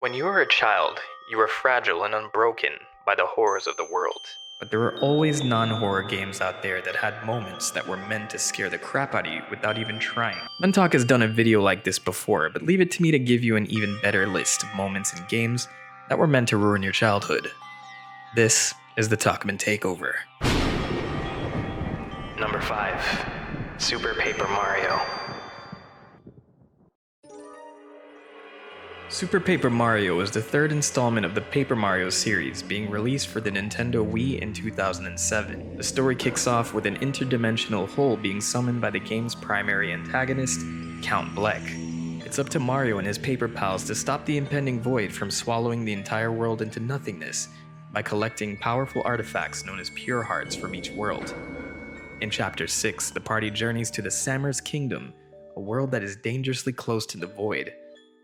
When you were a child, you were fragile and unbroken by the horrors of the world. But there were always non-horror games out there that had moments that were meant to scare the crap out of you without even trying. Mentalk has done a video like this before, but leave it to me to give you an even better list of moments in games that were meant to ruin your childhood. This is the Talkman Takeover. Number 5. Super Paper Mario. Super Paper Mario is the third installment of the Paper Mario series, being released for the Nintendo Wii in 2007. The story kicks off with an interdimensional hole being summoned by the game's primary antagonist, Count Bleck. It's up to Mario and his paper pals to stop the impending void from swallowing the entire world into nothingness by collecting powerful artifacts known as Pure Hearts from each world. In Chapter 6, the party journeys to the Sammer's Kingdom, a world that is dangerously close to the void,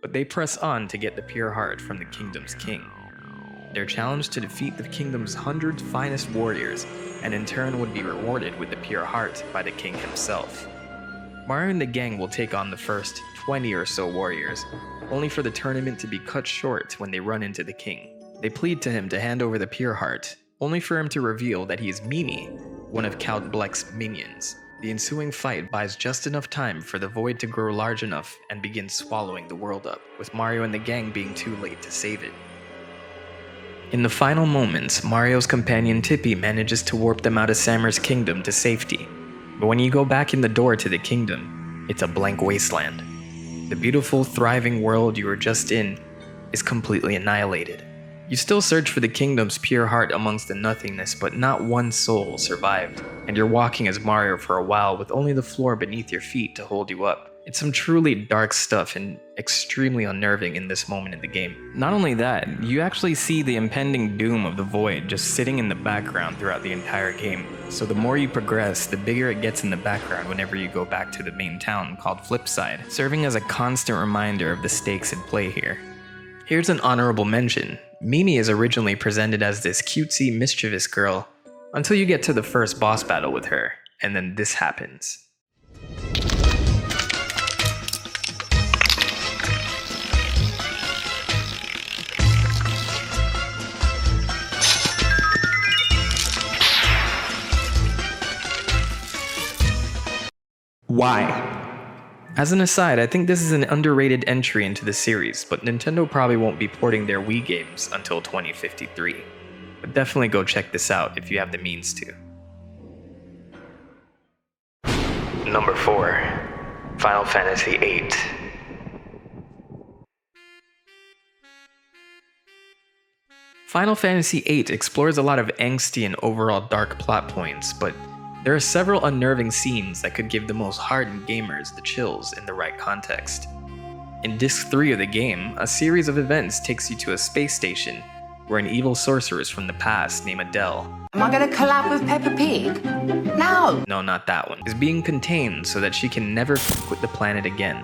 but they press on to get the Pure Heart from the kingdom's king. They're challenged to defeat the kingdom's 100 finest warriors, and in turn would be rewarded with the Pure Heart by the king himself. Mario and the gang will take on the first 20 or so warriors, only for the tournament to be cut short when they run into the king. They plead to him to hand over the Pure Heart, only for him to reveal that he is Mimi, one of Count Bleck's minions. The ensuing fight buys just enough time for the void to grow large enough and begin swallowing the world up, with Mario and the gang being too late to save it. In the final moments, Mario's companion Tippy manages to warp them out of Sammer's kingdom to safety, but when you go back in the door to the kingdom, it's a blank wasteland. The beautiful, thriving world you were just in is completely annihilated. You still search for the kingdom's pure heart amongst the nothingness, but not one soul survived, and you're walking as Mario for a while with only the floor beneath your feet to hold you up. It's some truly dark stuff and extremely unnerving in this moment in the game. Not only that, you actually see the impending doom of the void just sitting in the background throughout the entire game. So the more you progress, the bigger it gets in the background whenever you go back to the main town called Flipside, serving as a constant reminder of the stakes at play here. Here's an honorable mention. Mimi is originally presented as this cutesy, mischievous girl until you get to the first boss battle with her, and then this happens. Why? As an aside, I think this is an underrated entry into the series, but Nintendo probably won't be porting their Wii games until 2053. But definitely go check this out if you have the means to. Number 4. Final Fantasy VIII. Final Fantasy VIII explores a lot of angsty and overall dark plot points, but there are several unnerving scenes that could give the most hardened gamers the chills in the right context. In Disc 3 of the game, a series of events takes you to a space station where an evil sorceress from the past named Adele— Am I gonna collab with Peppa Pig? No! No, not that one— is being contained so that she can never fuck with the planet again.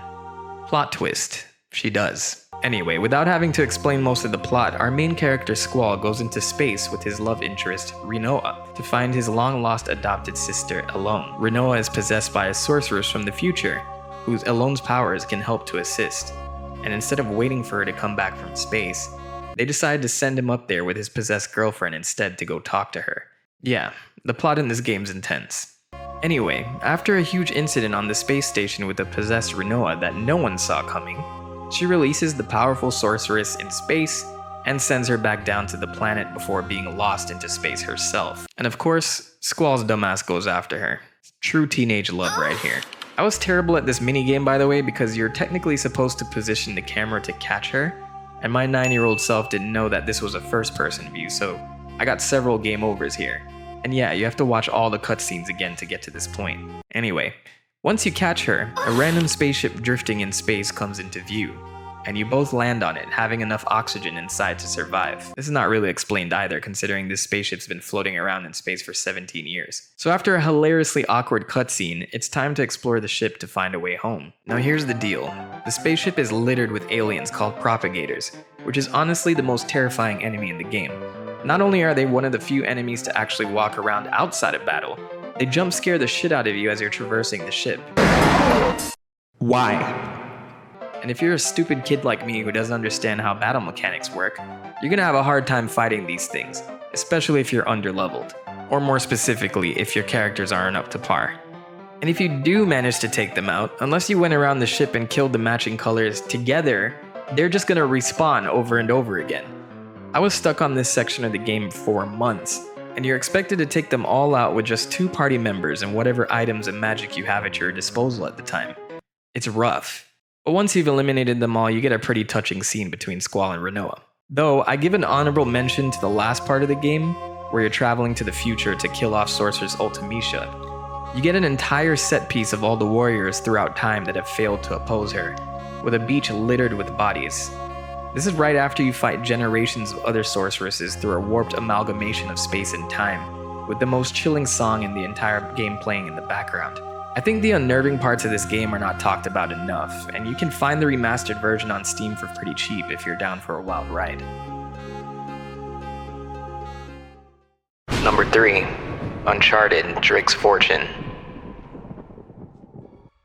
Plot twist, she does. Anyway, without having to explain most of the plot, our main character Squall goes into space with his love interest, Rinoa, to find his long-lost adopted sister, Elone. Rinoa is possessed by a sorceress from the future, whose Elone's powers can help to assist. And instead of waiting for her to come back from space, they decide to send him up there with his possessed girlfriend instead to go talk to her. Yeah, the plot in this game's intense. Anyway, after a huge incident on the space station with a possessed Rinoa that no one saw coming, she releases the powerful sorceress in space and sends her back down to the planet before being lost into space herself. And of course, Squall's dumbass goes after her. True teenage love right here. I was terrible at this minigame, by the way, because you're technically supposed to position the camera to catch her, and my 9-year-old self didn't know that this was a first-person view, so I got several game overs here. And yeah, you have to watch all the cutscenes again to get to this point. Anyway, once you catch her, a random spaceship drifting in space comes into view, and you both land on it, having enough oxygen inside to survive. This is not really explained either, considering this spaceship's been floating around in space for 17 years. So after a hilariously awkward cutscene, it's time to explore the ship to find a way home. Now here's the deal. The spaceship is littered with aliens called propagators, which is honestly the most terrifying enemy in the game. Not only are they one of the few enemies to actually walk around outside of battle, they jump scare the shit out of you as you're traversing the ship. Why? and if you're a stupid kid like me who doesn't understand how battle mechanics work, you're gonna have a hard time fighting these things, especially if you're underleveled, or more specifically, if your characters aren't up to par. And if you do manage to take them out, unless you went around the ship and killed the matching colors together, they're just gonna respawn over and over again. I was stuck on this section of the game for months, and you're expected to take them all out with just 2 party members and whatever items and magic you have at your disposal at the time. It's rough, but once you've eliminated them all, you get a pretty touching scene between Squall and Rinoa. Though, I give an honorable mention to the last part of the game, where you're traveling to the future to kill off Sorceress Ultimecia. You get an entire set piece of all the warriors throughout time that have failed to oppose her, with a beach littered with bodies. This is right after you fight generations of other sorceresses through a warped amalgamation of space and time, with the most chilling song in the entire game playing in the background. I think the unnerving parts of this game are not talked about enough, and you can find the remastered version on Steam for pretty cheap if you're down for a wild ride. Number 3. Uncharted: Drake's Fortune.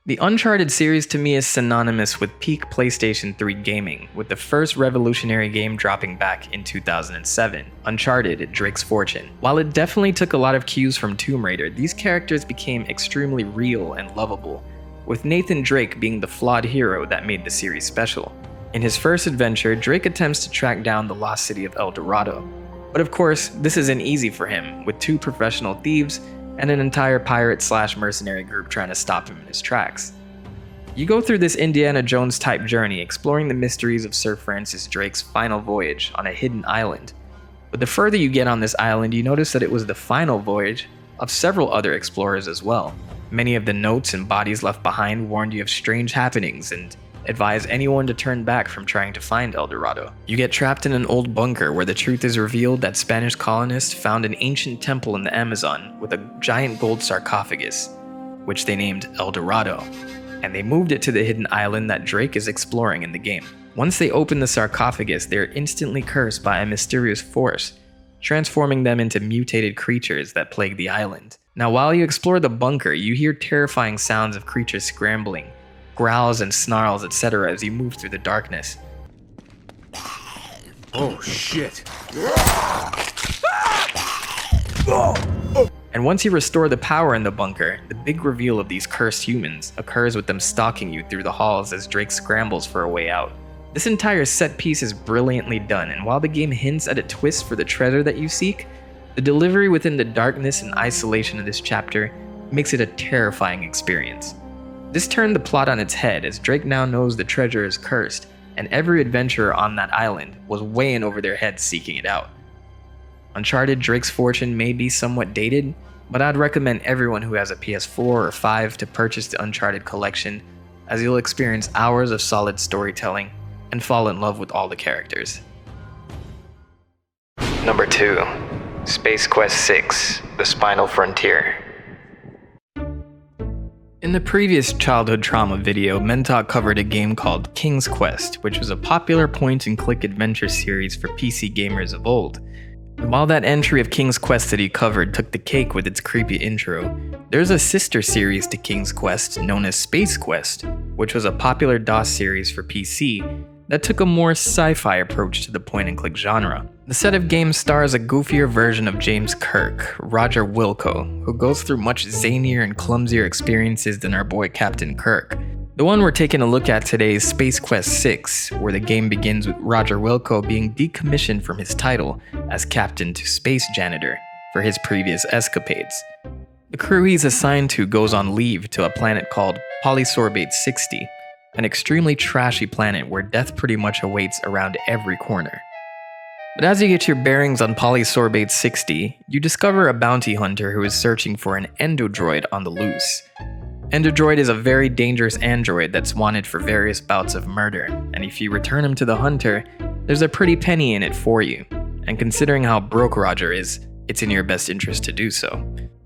The Uncharted series to me is synonymous with peak PlayStation 3 gaming, with the first revolutionary game dropping back in 2007, Uncharted: Drake's Fortune. While it definitely took a lot of cues from Tomb Raider, these characters became extremely real and lovable, with Nathan Drake being the flawed hero that made the series special. In his first adventure, Drake attempts to track down the lost city of El Dorado. But of course, this isn't easy for him, with 2 professional thieves and an entire pirate/mercenary group trying to stop him in his tracks. You go through this Indiana Jones type journey, exploring the mysteries of Sir Francis Drake's final voyage on a hidden island. But the further you get on this island, you notice that it was the final voyage of several other explorers as well. Many of the notes and bodies left behind warned you of strange happenings and advise anyone to turn back from trying to find El Dorado. You get trapped in an old bunker where the truth is revealed that Spanish colonists found an ancient temple in the Amazon with a giant gold sarcophagus, which they named El Dorado, and they moved it to the hidden island that Drake is exploring in the game. Once they open the sarcophagus, they're instantly cursed by a mysterious force, transforming them into mutated creatures that plague the island. Now, while you explore the bunker, you hear terrifying sounds of creatures scrambling, growls and snarls, etc. as you move through the darkness. Oh shit. And once you restore the power in the bunker, the big reveal of these cursed humans occurs with them stalking you through the halls as Drake scrambles for a way out. This entire set piece is brilliantly done, and while the game hints at a twist for the treasure that you seek, the delivery within the darkness and isolation of this chapter makes it a terrifying experience. This turned the plot on its head, as Drake now knows the treasure is cursed, and every adventurer on that island was way in over their heads seeking it out. Uncharted: Drake's Fortune may be somewhat dated, but I'd recommend everyone who has a PS4 or 5 to purchase the Uncharted collection, as you'll experience hours of solid storytelling and fall in love with all the characters. Number 2. Space Quest 6: The Spinal Frontier. In the previous childhood trauma video, Mentalk covered a game called King's Quest, which was a popular point-and-click adventure series for PC gamers of old. And while that entry of King's Quest that he covered took the cake with its creepy intro, there's a sister series to King's Quest known as Space Quest, which was a popular DOS series for PC that took a more sci-fi approach to the point-and-click genre. The set of games stars a goofier version of James Kirk, Roger Wilco, who goes through much zanier and clumsier experiences than our boy Captain Kirk. The one we're taking a look at today is Space Quest 6, where the game begins with Roger Wilco being decommissioned from his title as Captain to Space Janitor for his previous escapades. The crew he's assigned to goes on leave to a planet called Polysorbate 60, an extremely trashy planet where death pretty much awaits around every corner. But as you get your bearings on Polysorbate 60, you discover a bounty hunter who is searching for an Endodroid on the loose. Endodroid is a very dangerous android that's wanted for various bouts of murder, and if you return him to the hunter, there's a pretty penny in it for you, and considering how broke Roger is, it's in your best interest to do so.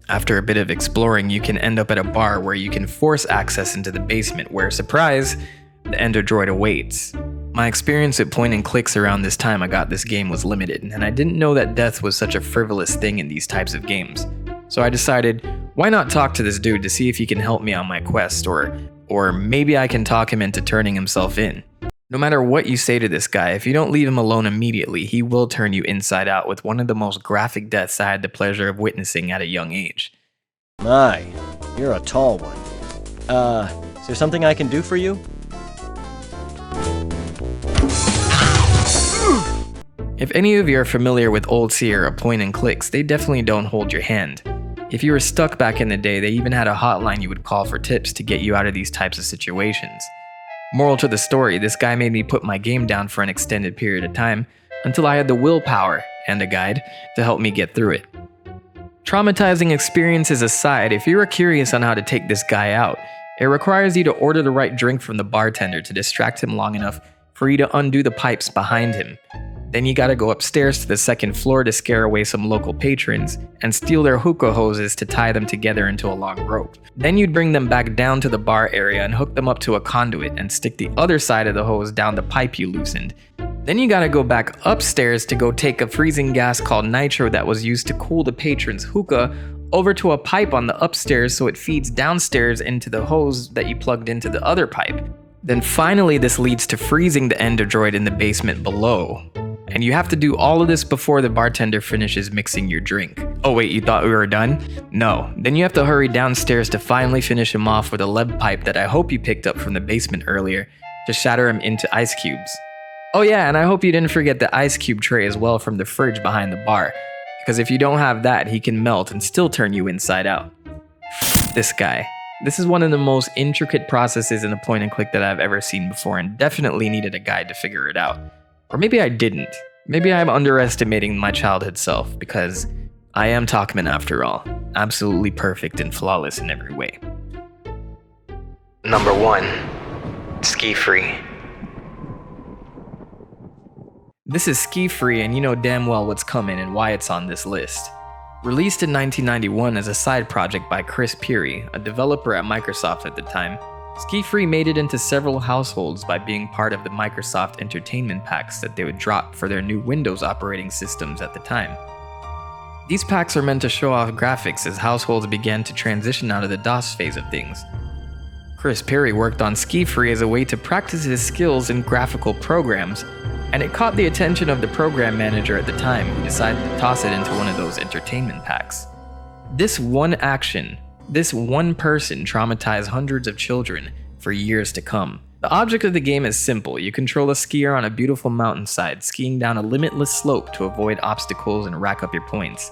After a bit of exploring, you can end up at a bar where you can force access into the basement where, surprise, the Endodroid awaits. My experience with point and clicks around this time I got this game was limited, and I didn't know that death was such a frivolous thing in these types of games. So I decided, why not talk to this dude to see if he can help me on my quest, or maybe I can talk him into turning himself in. No matter what you say to this guy, if you don't leave him alone immediately, he will turn you inside out with one of the most graphic deaths I had the pleasure of witnessing at a young age. My, you're a tall one. Is there something I can do for you? If any of you are familiar with old Sierra point and clicks, they definitely don't hold your hand. If you were stuck back in the day, they even had a hotline you would call for tips to get you out of these types of situations. Moral to the story, this guy made me put my game down for an extended period of time until I had the willpower and a guide to help me get through it. Traumatizing experiences aside, if you're curious on how to take this guy out, it requires you to order the right drink from the bartender to distract him long enough for you to undo the pipes behind him. Then you gotta go upstairs to the second floor to scare away some local patrons and steal their hookah hoses to tie them together into a long rope. Then you'd bring them back down to the bar area and hook them up to a conduit and stick the other side of the hose down the pipe you loosened. Then you gotta go back upstairs to go take a freezing gas called nitro that was used to cool the patron's hookah over to a pipe on the upstairs so it feeds downstairs into the hose that you plugged into the other pipe. Then finally this leads to freezing the Endodroid in the basement below. And you have to do all of this before the bartender finishes mixing your drink. Oh wait, you thought we were done? No. Then you have to hurry downstairs to finally finish him off with a lead pipe that I hope you picked up from the basement earlier to shatter him into ice cubes. Oh yeah, and I hope you didn't forget the ice cube tray as well from the fridge behind the bar, because if you don't have that, he can melt and still turn you inside out. This guy. This is one of the most intricate processes in a point and click that I've ever seen before and definitely needed a guide to figure it out. Or maybe I didn't. Maybe I'm underestimating my childhood self, because I am Talkman after all. Absolutely perfect and flawless in every way. Number 1. Ski Free. This is Ski Free, and you know damn well what's coming and why it's on this list. Released in 1991 as a side project by Chris Peary, a developer at Microsoft at the time, Ski Free made it into several households by being part of the Microsoft entertainment packs that they would drop for their new Windows operating systems at the time. These packs are meant to show off graphics as households began to transition out of the DOS phase of things. Chris Peary worked on Ski Free as a way to practice his skills in graphical programs, and it caught the attention of the program manager at the time, who decided to toss it into one of those entertainment packs. This one action, this one person traumatized hundreds of children for years to come. The object of the game is simple. You control a skier on a beautiful mountainside, skiing down a limitless slope to avoid obstacles and rack up your points.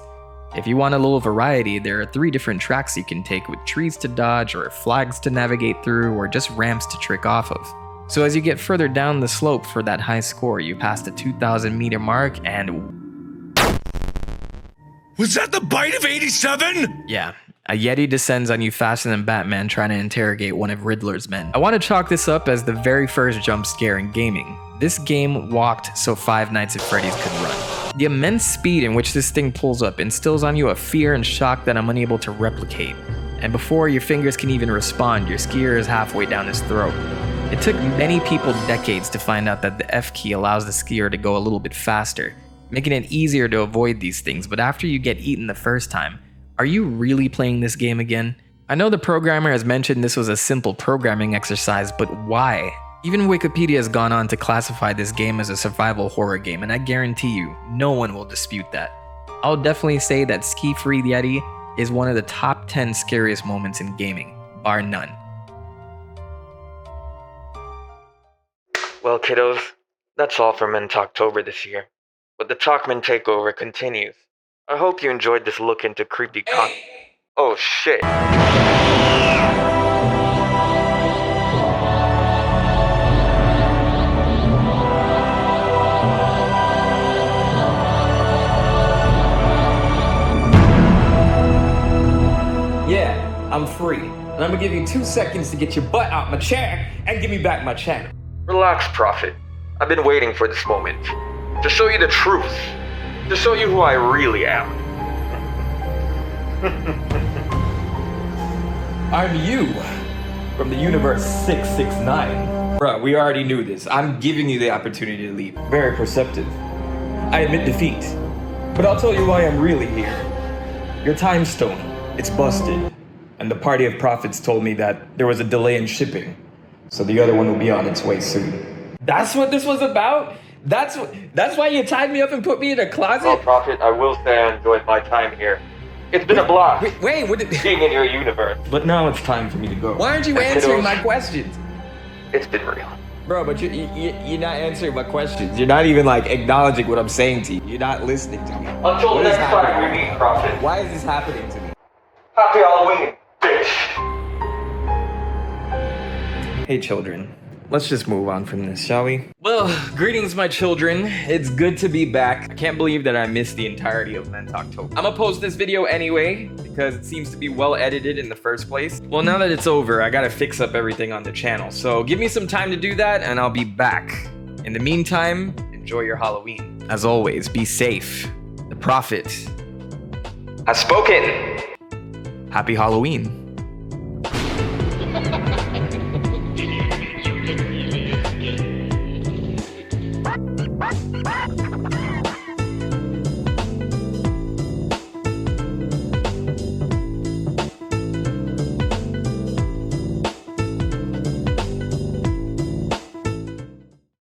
If you want a little variety, there are 3 different tracks you can take with trees to dodge, or flags to navigate through, or just ramps to trick off of. So as you get further down the slope for that high score, you pass the 2,000 meter mark and... Was that the bite of 87? Yeah. A Yeti descends on you faster than Batman trying to interrogate one of Riddler's men. I want to chalk this up as the very first jump scare in gaming. This game walked so Five Nights at Freddy's could run. The immense speed in which this thing pulls up instills on you a fear and shock that I'm unable to replicate. And before your fingers can even respond, your skier is halfway down his throat. It took many people decades to find out that the F key allows the skier to go a little bit faster, making it easier to avoid these things, but after you get eaten the first time, are you really playing this game again? I know the programmer has mentioned this was a simple programming exercise, but why? Even Wikipedia has gone on to classify this game as a survival horror game, and I guarantee you, no one will dispute that. I'll definitely say that Ski Free Yeti is one of the top 10 scariest moments in gaming, bar none. Well, kiddos, that's all for Mentalktober this year, but the Talkman takeover continues. I hope you enjoyed this look into creepy Oh shit. Yeah, I'm free. And I'm gonna give you 2 seconds to get your butt out my chair and give me back my channel. Relax, Prophet. I've been waiting for this moment. To show you the truth. To show you who I really am. I'm you, from the universe 669. Bruh, we already knew this. I'm giving you the opportunity to leave. Very perceptive. I admit defeat. But I'll tell you why I'm really here. Your time stone, it's busted. And the party of prophets told me that there was a delay in shipping, so the other one will be on its way soon. That's what this was about? That's why you tied me up and put me in a closet? Well, Prophet, I will say I enjoyed my time here. It's been a blast Wait, what did... being in your universe. But now it's time for me to go. Why aren't you answering my questions? It's been real. Bro, but you're not answering my questions. You're not even, like, acknowledging what I'm saying to you. You're not listening to me. Until What is next time happening? we meet, Prophet. Why is this happening to me? Happy Halloween, bitch! Hey, children. Let's just move on from this, shall we? Well, greetings, my children. It's good to be back. I can't believe that I missed the entirety of Mentalktober. I'm gonna post this video anyway, because it seems to be well edited in the first place. Well, now that it's over, I gotta fix up everything on the channel. So give me some time to do that, and I'll be back. In the meantime, enjoy your Halloween. As always, be safe. The Prophet has spoken. Happy Halloween.